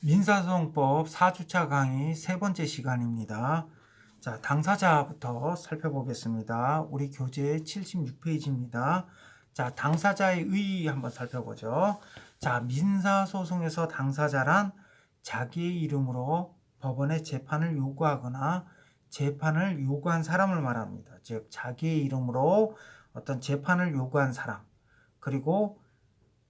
민사소송법 4주차 강의 세 번째 시간입니다. 자, 당사자부터 살펴보겠습니다. 우리 교재 76페이지입니다. 자, 당사자의 의의 한번 살펴보죠. 자, 민사소송에서 당사자란 자기의 이름으로 법원에 재판을 요구하거나 재판을 요구한 사람을 말합니다. 즉, 자기의 이름으로 어떤 재판을 요구한 사람, 그리고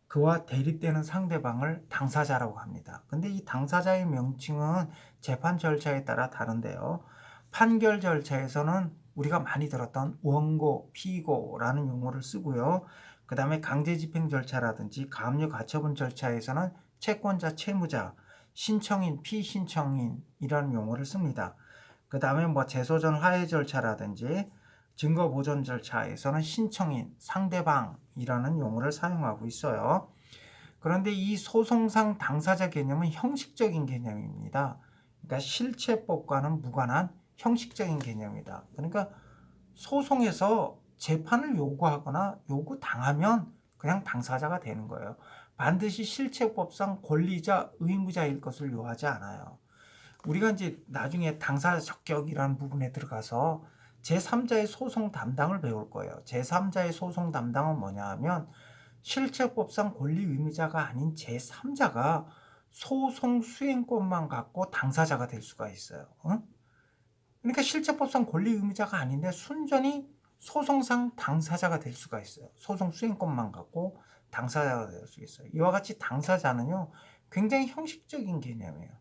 그와 대립되는 상대방을 당사자라고 합니다. 근데 이 당사자의 명칭은 재판 절차에 따라 다른데요. 판결 절차에서는 우리가 많이 들었던 원고, 피고라는 용어를 쓰고요. 그 다음에 강제집행 절차라든지 가압류 가처분 절차에서는 채권자, 채무자, 신청인, 피신청인이라는 용어를 씁니다. 그 다음에 재소전 화해 절차라든지 증거 보존 절차에서는 신청인, 상대방이라는 용어를 사용하고 있어요. 그런데 이 소송상 당사자 개념은 형식적인 개념입니다. 그러니까 실체법과는 무관한 형식적인 개념이다. 그러니까 소송에서 재판을 요구하거나 요구당하면 그냥 당사자가 되는 거예요. 반드시 실체법상 권리자, 의무자일 것을 요하지 않아요. 우리가 이제 나중에 당사자 적격이라는 부분에 들어가서 제3자의 소송 담당을 배울 거예요. 제3자의 소송 담당은 뭐냐 하면 실체법상 권리 의무자가 아닌 제3자가 소송 수행권만 갖고 당사자가 될 수가 있어요. 그러니까 실체법상 권리 의무자가 아닌데 순전히 소송상 당사자가 될 수가 있어요. 소송 수행권만 갖고 당사자가 될 수 있어요. 이와 같이 당사자는요, 굉장히 형식적인 개념이에요.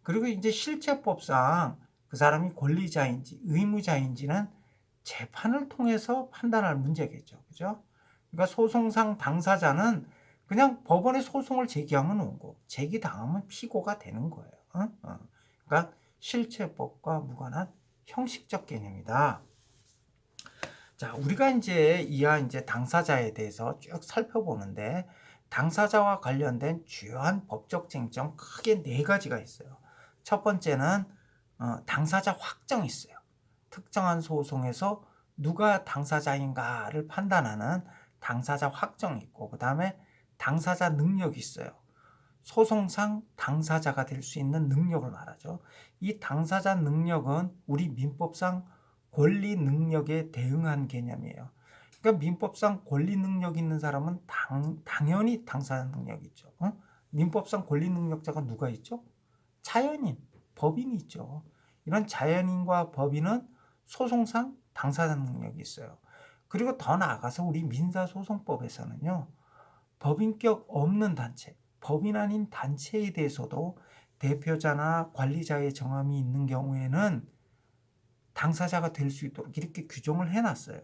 그리고 이제 실체법상 그 사람이 권리자인지 의무자인지는 재판을 통해서 판단할 문제겠죠. 그죠? 그러니까 소송상 당사자는 그냥 법원에 소송을 제기하면 원고, 제기당하면 피고가 되는 거예요. 그러니까 실체법과 무관한 형식적 개념이다. 자, 우리가 이제 당사자에 대해서 쭉 살펴보는데 당사자와 관련된 주요한 법적 쟁점 크게 네 가지가 있어요. 첫 번째는 당사자 확정이 있어요. 특정한 소송에서 누가 당사자인가를 판단하는 당사자 확정이 있고, 그 다음에 당사자 능력이 있어요. 소송상 당사자가 될 수 있는 능력을 말하죠. 이 당사자 능력은 우리 민법상 권리 능력에 대응한 개념이에요. 그러니까 민법상 권리 능력 있는 사람은 당연히 당사자 능력이 있죠. 민법상 권리 능력자가 누가 있죠? 자연인, 법인이 있죠. 이런 자연인과 법인은 소송상 당사자 능력이 있어요. 그리고 더 나아가서 우리 민사소송법에서는요, 법인격 없는 단체, 법인 아닌 단체에 대해서도 대표자나 관리자의 정함이 있는 경우에는 당사자가 될 수 있도록 이렇게 규정을 해놨어요.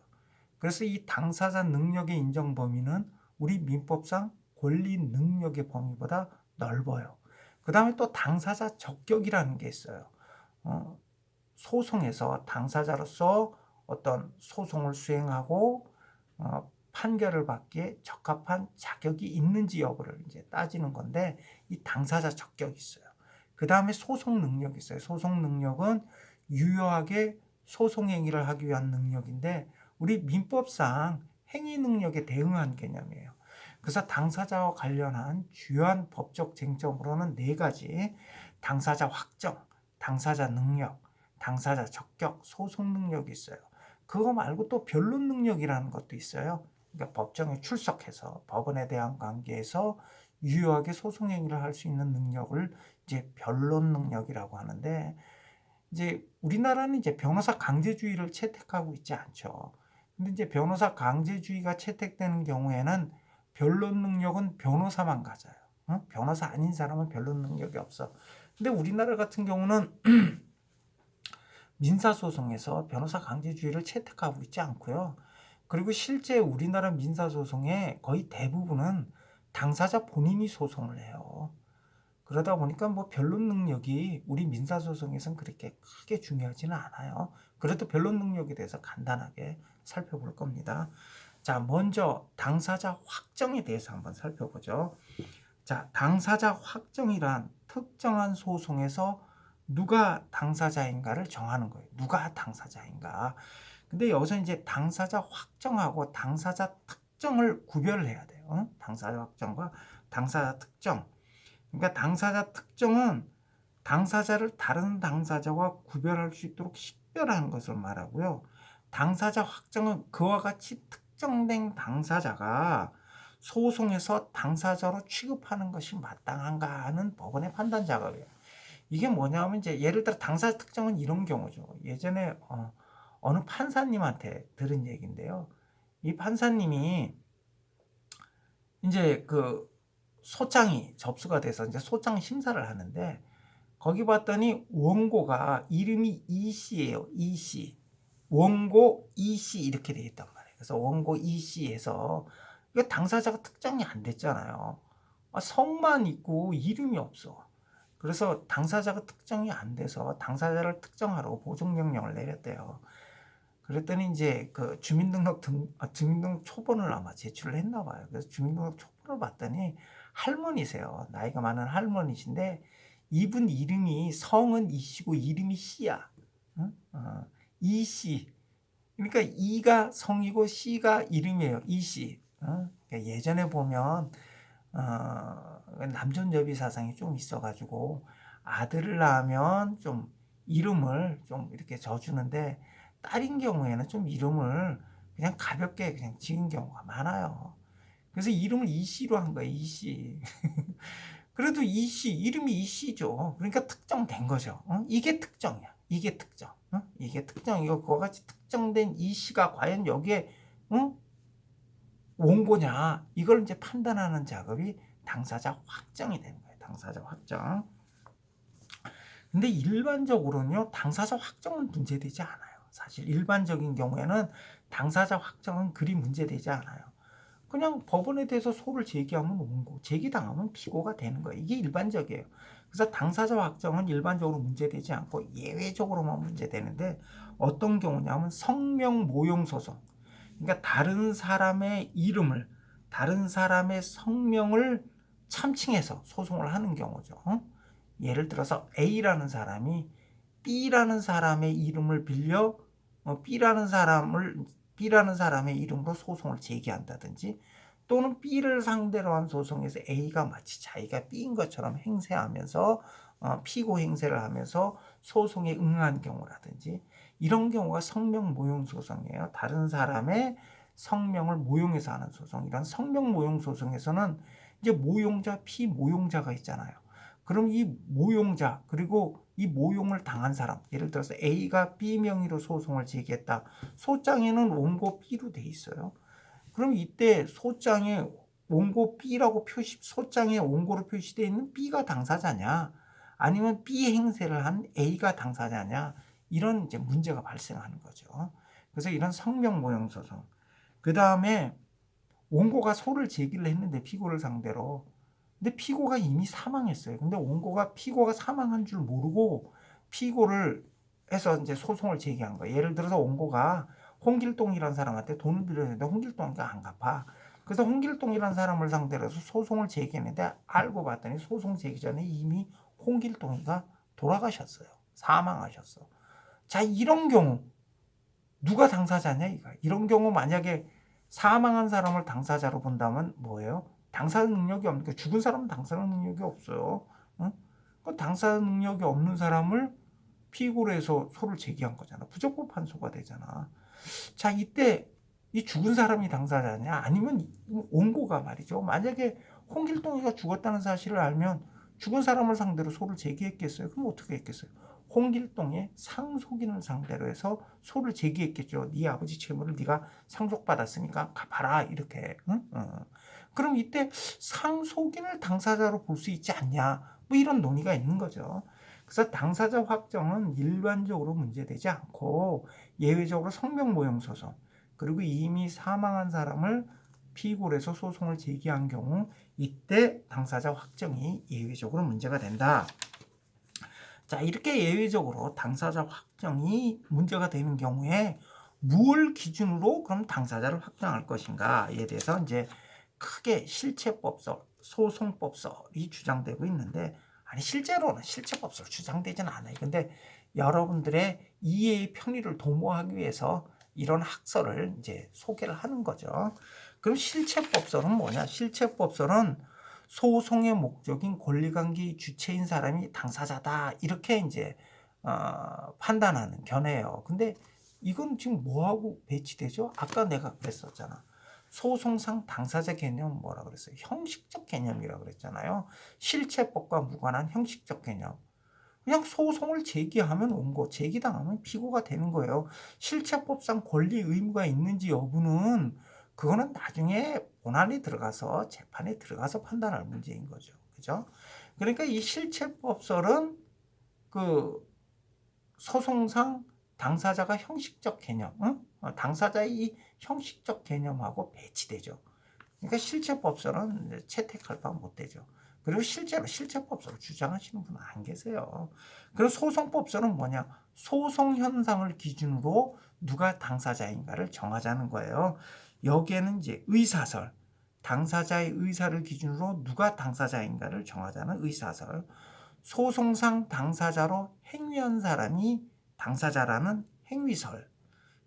그래서 이 당사자 능력의 인정 범위는 우리 민법상 권리 능력의 범위보다 넓어요. 그 다음에 또 당사자 적격이라는 게 있어요. 소송에서 당사자로서 어떤 소송을 수행하고 판결을 받기에 적합한 자격이 있는지 여부를 이제 따지는 건데, 이 당사자 적격이 있어요. 그 다음에 소송 능력이 있어요. 소송 능력은 유효하게 소송 행위를 하기 위한 능력인데 우리 민법상 행위 능력에 대응한 개념이에요. 그래서 당사자와 관련한 주요한 법적 쟁점으로는 네 가지, 당사자 확정, 당사자 능력, 당사자 적격, 소송 능력이 있어요. 그거 말고 또 변론 능력이라는 것도 있어요. 그러니까 법정에 출석해서 법원에 대한 관계에서 유효하게 소송 행위를 할 수 있는 능력을 이제 변론 능력이라고 하는데, 이제 우리나라는 이제 변호사 강제주의를 채택하고 있지 않죠. 근데 이제 변호사 강제주의가 채택되는 경우에는 변론 능력은 변호사만 가져요. 변호사 아닌 사람은 변론 능력이 없어. 근데 우리나라 같은 경우는 민사소송에서 변호사 강제주의를 채택하고 있지 않고요. 그리고 실제 우리나라 민사소송의 거의 대부분은 당사자 본인이 소송을 해요. 그러다 보니까 변론 능력이 우리 민사소송에서는 그렇게 크게 중요하지는 않아요. 그래도 변론 능력에 대해서 간단하게 살펴볼 겁니다. 자, 먼저 당사자 확정에 대해서 한번 살펴보죠. 자, 당사자 확정이란 특정한 소송에서 누가 당사자인가를 정하는 거예요. 누가 당사자인가. 근데 여기서 이제 당사자 확정하고 당사자 특정을 구별을 해야 돼요. 당사자 확정과 당사자 특정. 그러니까 당사자 특정은 당사자를 다른 당사자와 구별할 수 있도록 식별하는 것을 말하고요. 당사자 확정은 그와 같이 특정된 당사자가 소송에서 당사자로 취급하는 것이 마땅한가 하는 법원의 판단 작업이에요. 이게 뭐냐면 이제 예를 들어 당사자 특정은 이런 경우죠. 예전에 어느 판사님한테 들은 얘기인데요. 이 판사님이 이제 그 소장이 접수가 돼서 이제 소장 심사를 하는데 거기 봤더니 원고가 이름이 이씨예요. 이씨. 원고 이씨 이렇게 돼 있단 말이에요. 그래서 원고 이씨에서 이거 당사자가 특정이 안 됐잖아요. 성만 있고 이름이 없어. 그래서 당사자가 특정이 안 돼서 당사자를 특정하라고 보존명령을 내렸대요. 그랬더니 이제 그 주민등록 초본을 아마 제출을 했나 봐요. 그래서 주민등록 초본을 봤더니 할머니세요. 나이가 많은 할머니신데 이분 이름이 성은 이씨고 이름이 씨야. 응? 이씨. 그러니까 이가 성이고 씨가 이름이에요. 이씨. 그러니까 예전에 보면 남존여비 사상이 좀 있어가지고 아들을 낳으면 좀 이름을 좀 이렇게 져주는데 딸인 경우에는 좀 이름을 그냥 가볍게 그냥 지은 경우가 많아요. 그래서 이름을 이씨로 한 거예요. 이씨. 그래도 이씨 이름이 이씨죠. 그러니까 특정된 거죠. 이게 특정이야. 이게 특정. 이게 특정이고 그와 같이 특정된 이씨가 과연 여기에 원고냐 이걸 이제 판단하는 작업이 당사자 확정이 되는 거예요. 당사자 확정. 근데 일반적으로는요, 당사자 확정은 문제되지 않아요. 사실 일반적인 경우에는 당사자 확정은 그리 문제되지 않아요. 그냥 법원에 대해서 소를 제기하면 원고, 제기당하면 피고가 되는 거예요. 이게 일반적이에요. 그래서 당사자 확정은 일반적으로 문제되지 않고 예외적으로만 문제되는데 어떤 경우냐면 성명 모용 소송. 그러니까 다른 사람의 이름을, 다른 사람의 성명을 참칭해서 소송을 하는 경우죠. 예를 들어서 A라는 사람이 B라는 사람의 이름을 빌려 B라는 사람의 이름으로 소송을 제기한다든지 또는 B를 상대로 한 소송에서 A가 마치 자기가 B인 것처럼 행세하면서 피고 행세를 하면서 소송에 응한 경우라든지 이런 경우가 성명 모용 소송이에요. 다른 사람의 성명을 모용해서 하는 소송. 이런 성명 모용 소송에서는 이제 모용자, 피모용자가 있잖아요. 그럼 이 모용자 그리고 이 모용을 당한 사람, 예를 들어서 A가 B 명의로 소송을 제기했다. 소장에는 원고 B로 돼 있어요. 그럼 이때 소장에 원고 B라고 소장에 원고로 표시되어 있는 B가 당사자냐, 아니면 B 행세를 한 A가 당사자냐, 이런 이제 문제가 발생하는 거죠. 그래서 이런 성명 모용 소송. 그 다음에 원고가 소를 제기를 했는데 피고를 상대로. 근데 피고가 이미 사망했어요. 근데 원고가 피고가 사망한 줄 모르고 피고를 해서 이제 소송을 제기한 거예요. 예를 들어서 원고가 홍길동이라는 사람한테 돈을 빌렸는데 홍길동이가 안 갚아. 그래서 홍길동이라는 사람을 상대로 해서 소송을 제기했는데 알고 봤더니 소송 제기 전에 이미 홍길동이가 돌아가셨어요. 사망하셨어. 자, 이런 경우 누가 당사자냐 이거. 이런 경우 만약에 사망한 사람을 당사자로 본다면 뭐예요? 당사 능력이 없는, 죽은 사람은 당사 능력이 없어요. 그 당사 능력이 없는 사람을 피고로 해서 소를 제기한 거잖아. 부적법 판소가 되잖아. 자, 이때 이 죽은 사람이 당사자냐? 아니면 원고가 말이죠. 만약에 홍길동이가 죽었다는 사실을 알면 죽은 사람을 상대로 소를 제기했겠어요? 그럼 어떻게 했겠어요? 홍길동의 상속인을 상대로 해서 소를 제기했겠죠. 네 아버지 채무를 네가 상속받았으니까 갚아라 이렇게. 그럼 이때 상속인을 당사자로 볼 수 있지 않냐, 뭐 이런 논의가 있는 거죠. 그래서 당사자 확정은 일반적으로 문제되지 않고 예외적으로 성명 모형 소송, 그리고 이미 사망한 사람을 피고로 해서 소송을 제기한 경우 이때 당사자 확정이 예외적으로 문제가 된다. 자, 이렇게 예외적으로 당사자 확정이 문제가 되는 경우에 무엇을 기준으로 그럼 당사자를 확정할 것인가에 대해서 이제 크게 실체법설, 소송법설이 주장되고 있는데, 아니 실제로는 실체법설 주장되지는 않아요. 근데 여러분들의 이해의 편의를 도모하기 위해서 이런 학설을 이제 소개를 하는 거죠. 그럼 실체법설은 뭐냐? 실체법설은 소송의 목적인 권리관계 주체인 사람이 당사자다 이렇게 이제 판단하는 견해예요. 근데 이건 지금 뭐하고 배치되죠? 아까 내가 그랬었잖아. 소송상 당사자 개념은 뭐라 그랬어요? 형식적 개념이라고 그랬잖아요. 실체법과 무관한 형식적 개념. 그냥 소송을 제기하면 원고, 제기당하면 피고가 되는 거예요. 실체법상 권리 의무가 있는지 여부는 그거는 나중에 본안에 들어가서 재판에 들어가서 판단할 문제인 거죠. 그죠? 그러니까 이 실체법설은 그 소송상 당사자가 형식적 개념, 당사자의 이 형식적 개념하고 배치되죠. 그러니까 실체법설은 채택할 바 못 되죠. 그리고 실제로 실체법설을 주장하시는 분은 안 계세요. 그리고 소송법설은 뭐냐? 소송 현상을 기준으로 누가 당사자인가를 정하자는 거예요. 여기에는 이제 의사설, 당사자의 의사를 기준으로 누가 당사자인가를 정하자는 의사설, 소송상 당사자로 행위한 사람이 당사자라는 행위설.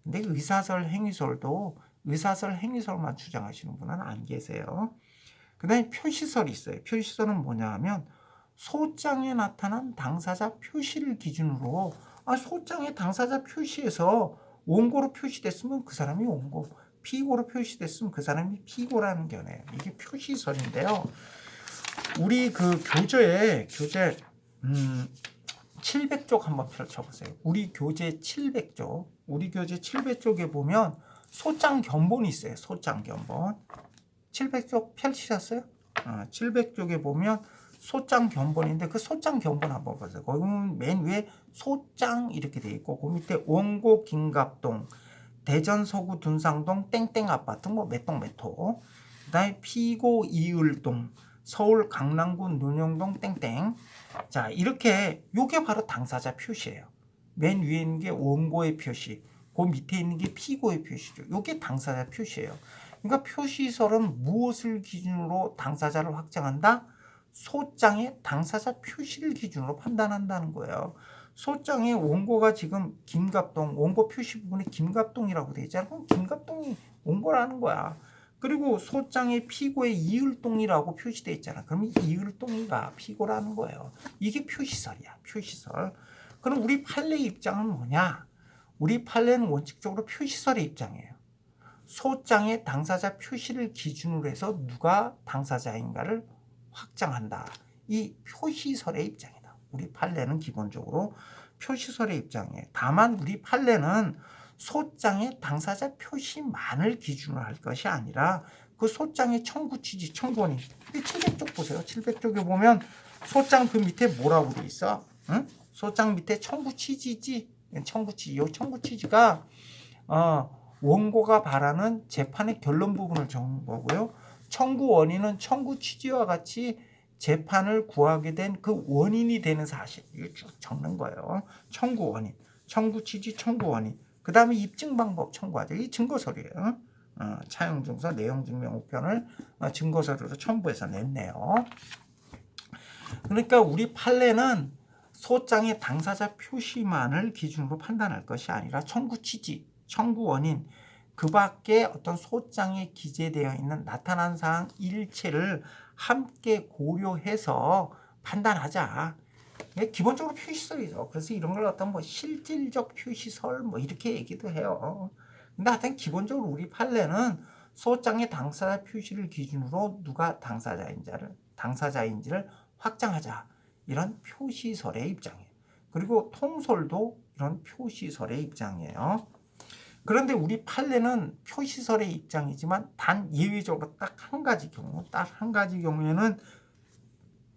근데 의사설, 행위설도 의사설, 행위설만 주장하시는 분은 안 계세요. 그 다음에 표시설이 있어요. 표시설은 뭐냐 하면 소장에 나타난 당사자 표시를 기준으로 소장의 당사자 표시에서 원고로 표시됐으면 그 사람이 원고, 피고로 표시됐으면 그 사람이 피고라는 견해예요. 이게 표시설인데요. 우리 그 교재 700쪽 한번 펼쳐보세요. 우리 교재 700쪽에 보면 소장 견본이 있어요. 소장 견본. 700쪽 펼치셨어요? 700쪽에 보면 소장 견본인데 그 소장 견본 한번 보세요. 거기 보면 맨 위에 소장 이렇게 돼 있고 그 밑에 원고 김갑동, 대전 서구 둔상동 땡땡 아파트 뭐 몇 동 몇 호, 그다음에 피고 이을동, 서울 강남구 논영동 땡땡. 자, 이렇게 요게 바로 당사자 표시예요. 맨 위에 있는 게 원고의 표시, 그 밑에 있는 게 피고의 표시죠. 요게 당사자 표시예요. 그러니까 표시설은 무엇을 기준으로 당사자를 확정한다? 소장의 당사자 표시를 기준으로 판단한다는 거예요. 소장의 원고가 지금 김갑동, 원고 표시 부분에 김갑동이라고 되어 있잖아요. 그럼 김갑동이 원고라는 거야. 그리고 소장의 피고의 이을동이라고 표시되어 있잖아. 그럼 이을동이가 피고라는 거예요. 이게 표시설이야. 표시설. 그럼 우리 판례 입장은 뭐냐? 우리 판례는 원칙적으로 표시설의 입장이에요. 소장의 당사자 표시를 기준으로 해서 누가 당사자인가를 확정한다. 이 표시설의 입장이다. 우리 판례는 기본적으로 표시설의 입장이에요. 다만 우리 판례는 소장의 당사자 표시만을 기준으로 할 것이 아니라 그 소장의 청구 취지, 청구원인. 700쪽 보세요. 700쪽에 보면 소장 그 밑에 뭐라고 돼 있어? 응? 소장 밑에 청구 취지지. 청구 취지. 이 청구 취지가 원고가 바라는 재판의 결론 부분을 적는 거고요. 청구 원인은 청구 취지와 같이 재판을 구하게 된 그 원인이 되는 사실. 이거 쭉 적는 거예요. 청구 원인, 청구 취지, 청구 원인. 그 다음에 입증 방법 청구하죠. 이 증거서류예요. 차용증서 내용증명 5편을 증거서류로 첨부해서 냈네요. 그러니까 우리 판례는 소장의 당사자 표시만을 기준으로 판단할 것이 아니라 청구 취지, 청구 원인, 그 밖에 어떤 소장에 기재되어 있는 나타난 사항 일체를 함께 고려해서 판단하자. 기본적으로 표시설이죠. 그래서 이런 걸 어떤 뭐 실질적 표시설 뭐 이렇게 얘기도 해요. 근데 하여튼 기본적으로 우리 판례는 소장의 당사자 표시를 기준으로 누가 당사자인지를 확정하자. 이런 표시설의 입장이에요. 그리고 통솔도 이런 표시설의 입장이에요. 그런데 우리 판례는 표시설의 입장이지만 단 예외적으로 딱 한 가지 경우에는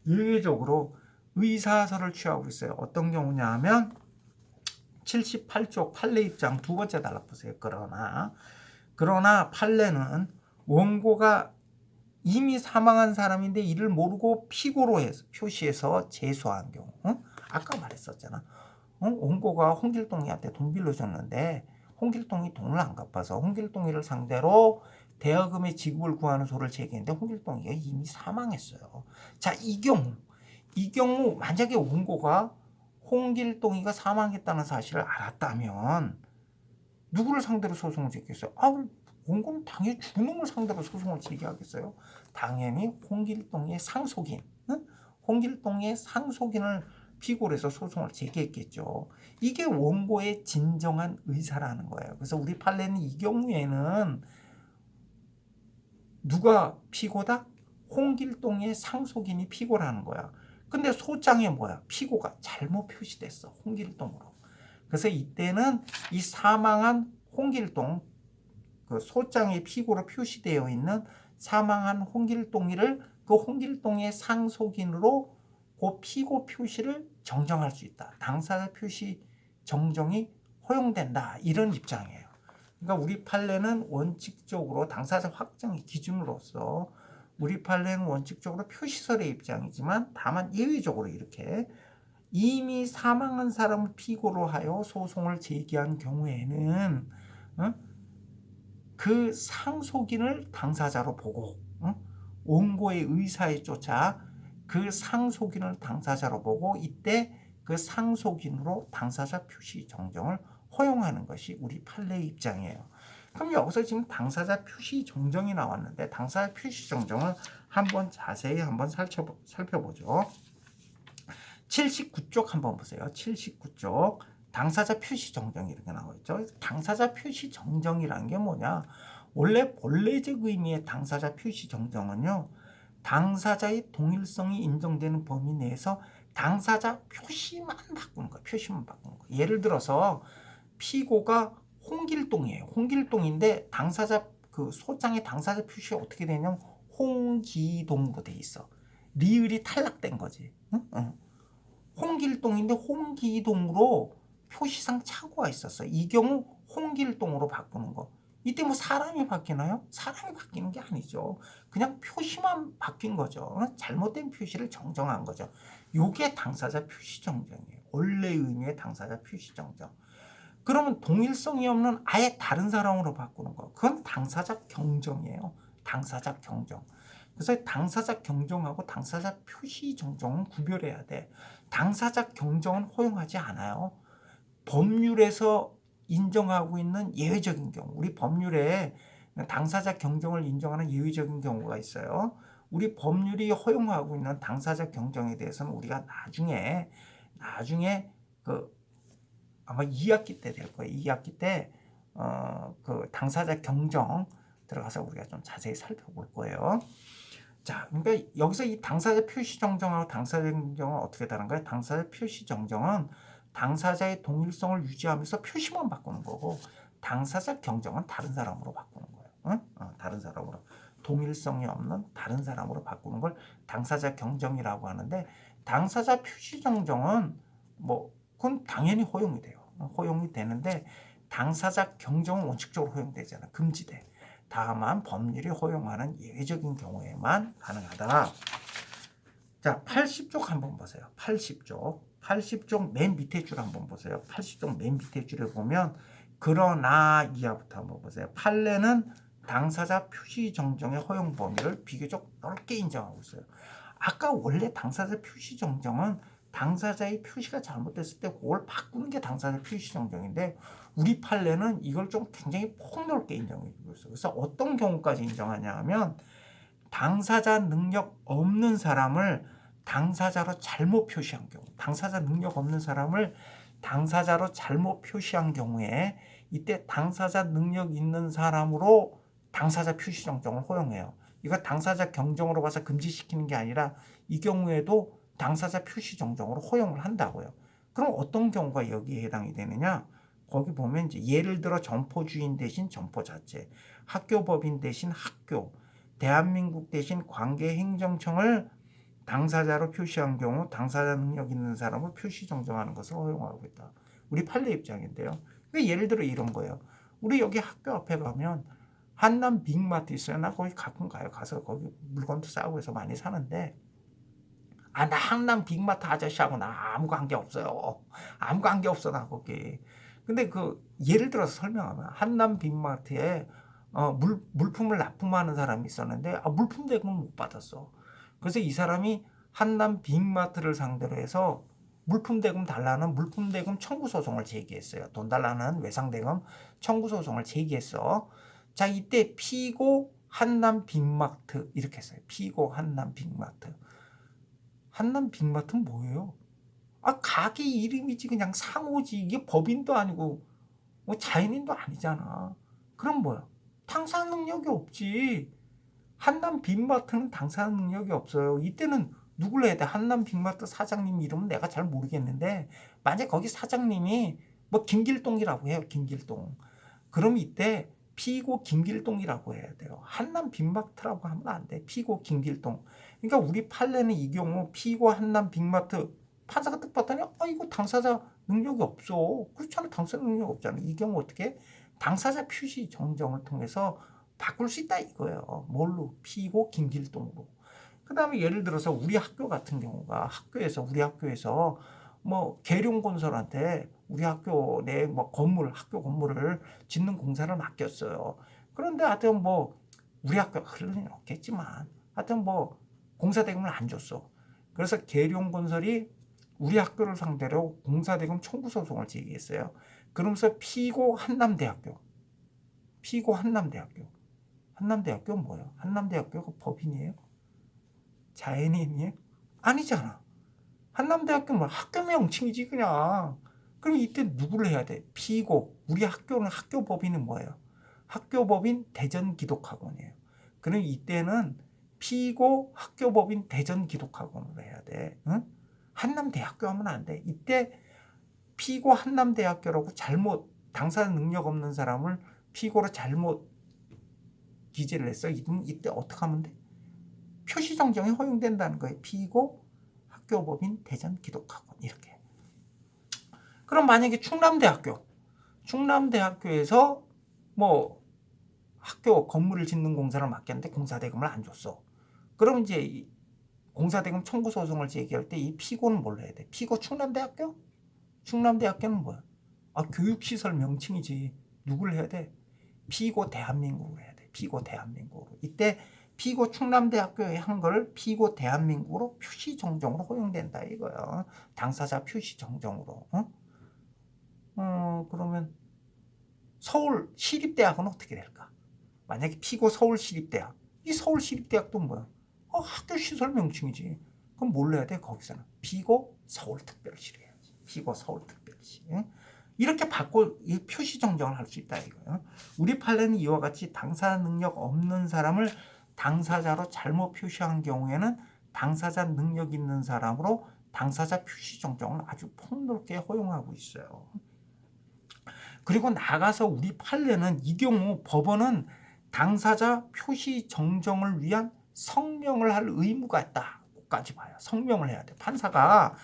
예외적으로 의사설을 취하고 있어요. 어떤 경우냐 하면 78쪽 판례 입장 두 번째 단락 보세요. 그러나 판례는 원고가 이미 사망한 사람인데 이를 모르고 피고로 해서 표시해서 제소한 경우. 아까 말했었잖아. 원고가 홍길동이한테 돈 빌려줬는데 홍길동이 돈을 안 갚아서 홍길동이를 상대로 대여금의 지급을 구하는 소를 제기했는데 홍길동이가 이미 사망했어요. 자, 이 경우 만약에 원고가 홍길동이가 사망했다는 사실을 알았다면 누구를 상대로 소송을 제기했어요? 원고는 당연히 죽은 놈을 상대로 소송을 제기하겠어요. 당연히 홍길동의 상속인, 응? 홍길동의 상속인을 피고로 해서 소송을 제기했겠죠. 이게 원고의 진정한 의사라는 거예요. 그래서 우리 판례는 이 경우에는 누가 피고다? 홍길동의 상속인이 피고라는 거야. 근데 소장에 뭐야? 피고가 잘못 표시됐어. 홍길동으로. 그래서 이때는 이 사망한 홍길동, 그 소장의 피고로 표시되어 있는 사망한 홍길동이를 그 홍길동의 상속인으로 그 피고 표시를 정정할 수 있다. 당사자 표시 정정이 허용된다. 이런 입장이에요. 그러니까 우리 판례는 원칙적으로 당사자 확정의 기준으로서 우리 판례는 원칙적으로 표시설의 입장이지만 다만 예외적으로 이렇게 이미 사망한 사람을 피고로 하여 소송을 제기한 경우에는 그 상속인을 당사자로 보고 원고의 의사에 쫓아 그 상속인을 당사자로 보고 이때 그 상속인으로 당사자 표시 정정을 허용하는 것이 우리 판례의 입장이에요. 그럼 여기서 지금 당사자 표시 정정이 나왔는데 당사자 표시 정정을 한번 자세히 한번 살펴보죠. 79쪽 한번 보세요. 79쪽 당사자 표시 정정 이렇게 나와 있죠. 당사자 표시 정정이라는 게 뭐냐? 원래 본래적 의미의 당사자 표시 정정은요. 당사자의 동일성이 인정되는 범위 내에서 당사자 표시만 바꾸는 거예요. 표시만 바꾸는 거예요. 예를 들어서 피고가 홍길동이에요. 홍길동인데 당사자 그 소장의 당사자 표시가 어떻게 되냐면 홍기동으로 돼 있어. 리을이 탈락된 거지. 응? 홍길동인데 홍기동으로 표시상 착오가 있었어. 이 경우 홍길동으로 바꾸는 거. 이때 뭐 사람이 바뀌나요? 사람이 바뀌는 게 아니죠. 그냥 표시만 바뀐 거죠. 잘못된 표시를 정정한 거죠. 요게 당사자 표시 정정이에요. 원래 의미의 당사자 표시 정정. 그러면 동일성이 없는 아예 다른 사람으로 바꾸는 거. 그건 당사자 경정이에요. 당사자 경정. 그래서 당사자 경정하고 당사자 표시 정정은 구별해야 돼. 당사자 경정은 허용하지 않아요. 법률에서 인정하고 있는 예외적인 경우, 우리 법률에 당사자 경정을 인정하는 예외적인 경우가 있어요. 우리 법률이 허용하고 있는 당사자 경정에 대해서는 우리가 나중에 그 아마 2학기 때 될 거예요. 2학기 때 그 당사자 경정 들어가서 우리가 좀 자세히 살펴볼 거예요. 자, 그러니까 여기서 이 당사자 표시 정정하고 당사자 경정은 어떻게 다른 거예요? 당사자 표시 정정은 당사자의 동일성을 유지하면서 표시만 바꾸는 거고 당사자 경정은 다른 사람으로 바꾸는 거예요. 응? 다른 사람으로. 동일성이 없는 다른 사람으로 바꾸는 걸 당사자 경정이라고 하는데 당사자 표시 정정은 뭐 그건 당연히 허용이 돼요. 허용이 되는데 당사자 경정은 원칙적으로 허용되잖아. 금지돼. 다만 법률이 허용하는 예외적인 경우에만 가능하다. 자, 80쪽 한번 보세요. 80쪽 맨 밑에 줄 한번 보세요. 80쪽 맨 밑에 줄에 보면 그러나 이하부터 한번 보세요. 판례는 당사자 표시 정정의 허용 범위를 비교적 넓게 인정하고 있어요. 아까 원래 당사자 표시 정정은 당사자의 표시가 잘못됐을 때 그걸 바꾸는 게 당사자 표시 정정인데 우리 판례는 이걸 좀 굉장히 폭넓게 인정해주고 있어요. 그래서 어떤 경우까지 인정하냐 하면 당사자 능력 없는 사람을 당사자로 잘못 표시한 경우, 당사자 능력 없는 사람을 당사자로 잘못 표시한 경우에 이때 당사자 능력 있는 사람으로 당사자 표시 정정을 허용해요. 이거 당사자 경정으로 봐서 금지시키는 게 아니라 이 경우에도 당사자 표시 정정으로 허용을 한다고요. 그럼 어떤 경우가 여기에 해당이 되느냐? 거기 보면 이제 예를 들어 점포 주인 대신 점포 자체, 학교법인 대신 학교, 대한민국 대신 관계행정청을 당사자로 표시한 경우 당사자 능력 있는 사람을 표시 정정하는 것을 허용하고 있다. 우리 판례 입장인데요. 그러니까 예를 들어 이런 거예요. 우리 여기 학교 앞에 가면 한남 빅마트 있어요. 나 거기 가끔 가요. 가서 거기 물건도 싸고 해서 많이 사는데 나 한남 빅마트 아저씨하고 나 아무 관계 없어요. 아무 관계 없어 나 거기. 근데 그 예를 들어서 설명하면 한남 빅마트에 물품을 납품하는 사람이 있었는데 물품 대금을 못 받았어. 그래서 이 사람이 한남 빅마트를 상대로 해서 물품 대금 달라는 물품 대금 청구 소송을 제기했어요. 돈 달라는 외상 대금 청구 소송을 제기했어. 자, 이때 피고 한남 빅마트 이렇게 써요. 피고 한남 빅마트. 한남 빅마트는 뭐예요? 가게 이름이지 그냥 상호지. 이게 법인도 아니고 뭐 자연인도 아니잖아. 그럼 뭐야? 당사 능력이 없지. 한남 빅마트는 당사 능력이 없어요. 이때는 누굴 해야 돼? 한남 빅마트 사장님 이름은 내가 잘 모르겠는데 만약 거기 사장님이 뭐 김길동이라고 해요. 김길동. 그럼 이때 피고 김길동이라고 해야 돼요. 한남 빅마트라고 하면 안 돼. 피고 김길동. 그러니까 우리 판례는 이 경우 피고 한남 빅마트 판사가 딱 봤더니 이거 당사자 능력이 없어. 그렇잖아. 당사자 능력이 없잖아. 이 경우 어떻게? 당사자 표시 정정을 통해서 바꿀 수 있다 이거예요. 뭘로? 피고 김길동으로. 그 다음에 예를 들어서 우리 학교 같은 경우가 우리 학교에서 뭐 계룡건설한테 우리 학교 내 뭐 학교 건물을 짓는 공사를 맡겼어요. 그런데 하여튼 뭐 우리 학교가 그럴 리는 없겠지만 하여튼 뭐 공사대금을 안 줬어. 그래서 계룡건설이 우리 학교를 상대로 공사대금 청구 소송을 제기했어요. 그러면서 피고 한남대학교는 뭐예요? 한남대학교가 법인이에요? 자연인이에요? 아니잖아. 한남대학교는 뭐 학교 명칭이지 그냥. 그럼 이때 누구를 해야 돼? 피고. 우리 학교는 학교 법인은 뭐예요? 학교 법인 대전기독학원이에요. 그럼 이때는 피고 학교 법인 대전기독학원으로 해야 돼. 응? 한남대학교 하면 안 돼. 이때 피고 한남대학교라고 잘못 당사 능력 없는 사람을 피고로 잘못 기재를 했어. 이때 어떻게 하면 돼? 표시 정정이 허용된다는 거예요. 피고 학교법인 대전기독학원 이렇게. 그럼 만약에 충남대학교에서 뭐 학교 건물을 짓는 공사를 맡겼는데 공사대금을 안 줬어. 그럼 이제 공사대금 청구 소송을 제기할 때 이 피고는 뭘 해야 돼? 피고 충남대학교? 충남대학교는 뭐야? 교육시설 명칭이지. 누굴 해야 돼? 피고 대한민국으로 해야 돼. 피고 대한민국으로. 이때 피고 충남대학교에 한 걸 피고 대한민국으로 표시 정정으로 허용된다 이거야. 당사자 표시 정정으로. 그러면 서울 시립대학은 어떻게 될까? 만약에 피고 서울시립대학. 이 서울시립대학도 뭐야? 학교 시설 명칭이지. 그럼 뭘 해야 돼? 거기서는 피고 서울특별시로 해야지. 피고 서울특별시. 이렇게 바꿔 이 표시 정정을 할 수 있다 이거예요. 우리 판례는 이와 같이 당사 능력 없는 사람을 당사자로 잘못 표시한 경우에는 당사자 능력 있는 사람으로 당사자 표시 정정을 아주 폭넓게 허용하고 있어요. 그리고 나가서 우리 판례는 이 경우 법원은 당사자 표시 정정을 위한 성명을 할 의무가 있다고까지 봐요. 성명을 해야 돼. 판사가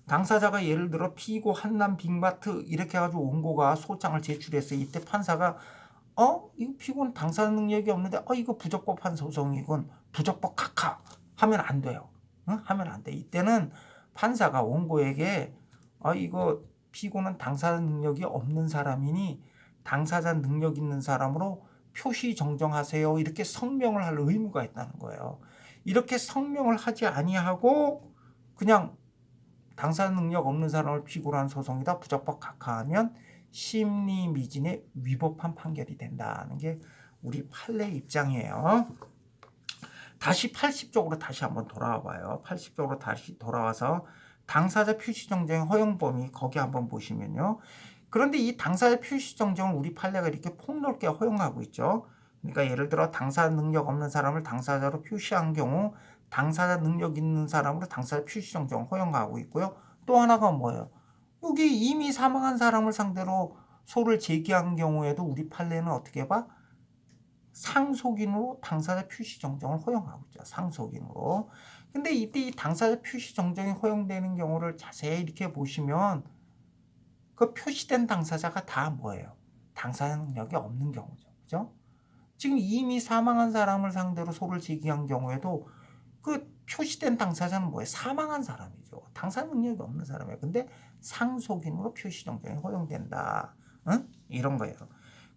당사자가 예를 들어 피고 한남 빅마트 이렇게 해가지고 원고가 소장을 제출했어요. 이때 판사가 이거 피고는 당사 능력이 없는데 이거 부적법한 소송이군. 부적법 각하 하면 안 돼요. 하면 안 돼. 이때는 판사가 원고에게 이거 피고는 당사 능력이 없는 사람이니 당사자 능력 있는 사람으로 표시 정정하세요. 이렇게 성명을 할 의무가 있다는 거예요. 이렇게 성명을 하지 아니하고 그냥 당사 능력 없는 사람을 피고로 한 소송이다. 부적법 각하하면 심리미진에 위법한 판결이 된다는 게 우리 판례 입장이에요. 다시 80쪽으로 다시 한번 돌아와 봐요. 80쪽으로 다시 돌아와서 당사자 표시 정정의 허용 범위 거기 한번 보시면요. 그런데 이 당사자 표시 정정을 우리 판례가 이렇게 폭넓게 허용하고 있죠. 그러니까 예를 들어 당사 능력 없는 사람을 당사자로 표시한 경우 당사자 능력 있는 사람으로 당사자 표시 정정을 허용하고 있고요. 또 하나가 뭐예요? 여기 이미 사망한 사람을 상대로 소를 제기한 경우에도 우리 판례는 어떻게 봐? 상속인으로 당사자 표시 정정을 허용하고 있죠. 상속인으로. 근데 이때 이 당사자 표시 정정이 허용되는 경우를 자세히 이렇게 보시면 그 표시된 당사자가 다 뭐예요? 당사자 능력이 없는 경우죠. 그죠? 지금 이미 사망한 사람을 상대로 소를 제기한 경우에도 그 표시된 당사자는 뭐예요? 사망한 사람이죠. 당사 능력이 없는 사람이에요. 근데 상속인으로 표시 정정이 허용된다. 이런 거예요.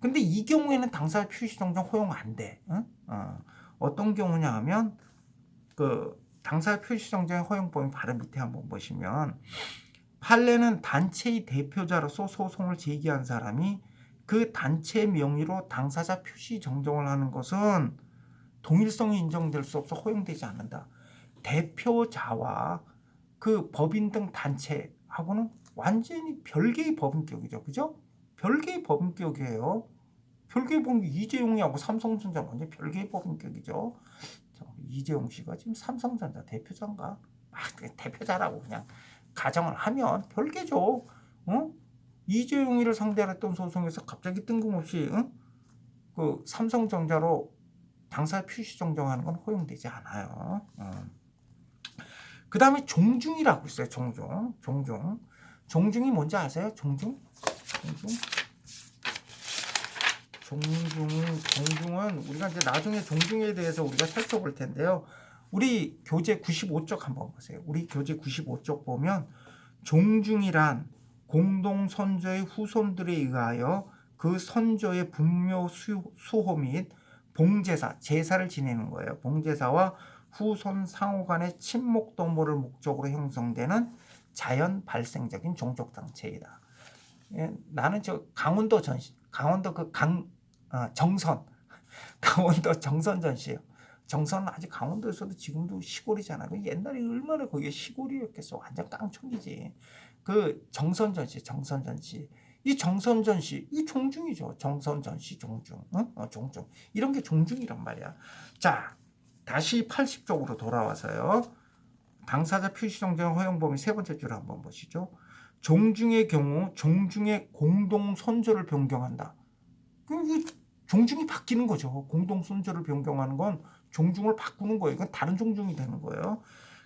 근데 이 경우에는 당사 표시 정정 허용 안 돼. 어떤 경우냐 하면 그 당사 표시 정정의 허용범위 바로 밑에 한번 보시면 판례는 단체의 대표자로서 소송을 제기한 사람이 그 단체 명의로 당사자 표시 정정을 하는 것은 동일성이 인정될 수 없어 허용되지 않는다. 대표자와 그 법인 등 단체하고는 완전히 별개의 법인격이죠. 그죠? 별개의 법인격이에요. 별개의 법인격. 이재용이하고 삼성전자 완전 별개의 법인격이죠. 이재용 씨가 지금 삼성전자 대표자인가? 대표자라고 그냥 가정을 하면 별개죠. 이재용이를 상대로 했던 소송에서 갑자기 뜬금없이 그 삼성전자로 당사 표시 정정하는 건 허용되지 않아요. 그 다음에 종중이라고 있어요. 종중이 뭔지 아세요? 종중은 우리가 이제 나중에 종중에 대해서 우리가 살펴볼 텐데요. 우리 교재 95쪽 한번 보세요. 우리 교재 95쪽 보면 종중이란 공동 선조의 후손들에 의하여 그 선조의 분묘 수호 및 봉제사, 제사를 지내는 거예요. 봉제사와 후손 상호 간의 친목 도모를 목적으로 형성되는 자연 발생적인 종족 단체이다. 예, 나는 저 강원도 정선, 강원도 정선 전시예요. 정선은 아직 강원도에서도 지금도 시골이잖아요. 옛날에 얼마나 거기가 시골이었겠어. 완전 깡촌이지. 그 정선 전시. 이 정선 전시, 이 종중이죠. 정선 전시, 종중. 종중. 이런 게 종중이란 말이야. 자, 다시 80쪽으로 돌아와서요. 당사자 표시 정정 허용 범위 세 번째 줄을 한번 보시죠. 종중의 경우 종중의 공동 선조를 변경한다. 그럼 이 종중이 바뀌는 거죠. 공동 선조를 변경하는 건 종중을 바꾸는 거예요. 이건 다른 종중이 되는 거예요.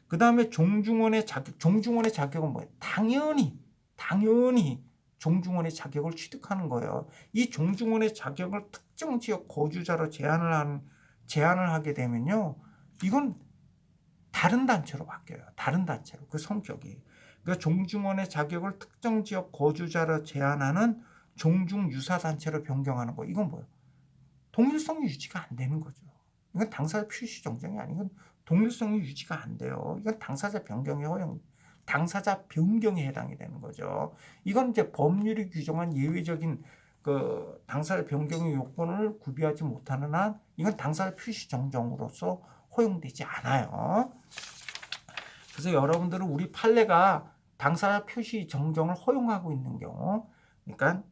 그 다음에 종중원의 자격은 뭐예요? 당연히 종중원의 자격을 취득하는 거예요. 이 종중원의 자격을 특정 지역 거주자로 제한을 하게 되면요, 이건 다른 단체로 바뀌어요. 다른 단체로 그 성격이. 그러니까 종중원의 자격을 특정 지역 거주자로 제한하는 종중 유사 단체로 변경하는 거. 이건 뭐예요? 동일성이 유지가 안 되는 거죠. 이건 당사자 표시 정정이 아니고 동일성이 유지가 안 돼요. 이건 당사자 변경에 해당이 되는 거죠. 이건 이제 법률이 규정한 예외적인 그 당사자 변경의 요건을 구비하지 못하는 한 이건 당사자 표시 정정으로서 허용되지 않아요. 그래서 여러분들은 우리 판례가 당사자 표시 정정을 허용하고 있는 경우, 그러니까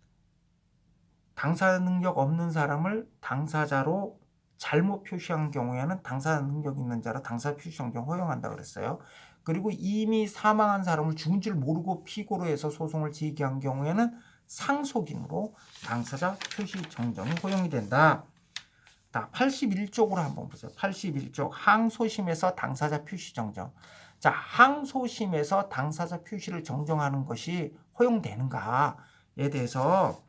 당사 능력 없는 사람을 당사자로 잘못 표시한 경우에는 당사 능력 있는 자로 당사 표시 정정 허용한다 그랬어요. 그리고 이미 사망한 사람을 죽은 줄 모르고 피고로 해서 소송을 제기한 경우에는 상속인으로 당사자 표시 정정이 허용이 된다. 81쪽으로 한번 보세요. 81쪽 항소심에서 당사자 표시 정정. 자, 항소심에서 당사자 표시를 정정하는 것이 허용되는가에 대해서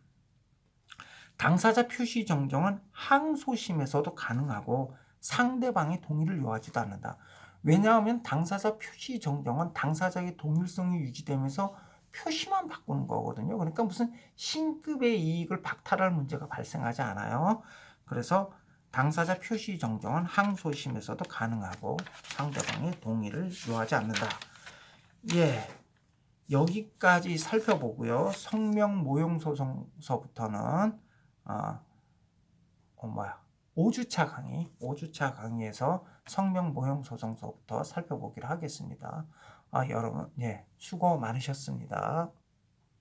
당사자 표시 정정은 항소심에서도 가능하고 상대방의 동의를 요하지도 않는다. 왜냐하면 당사자 표시 정정은 당사자의 동일성이 유지되면서 표시만 바꾸는 거거든요. 그러니까 무슨 신급의 이익을 박탈할 문제가 발생하지 않아요. 그래서 당사자 표시 정정은 항소심에서도 가능하고 상대방의 동의를 요하지 않는다. 예, 여기까지 살펴보고요. 성명 모형 소송서부터는 5주차 강의에서 성명 모형 소송서부터 살펴보기로 하겠습니다. 여러분, 수고 많으셨습니다.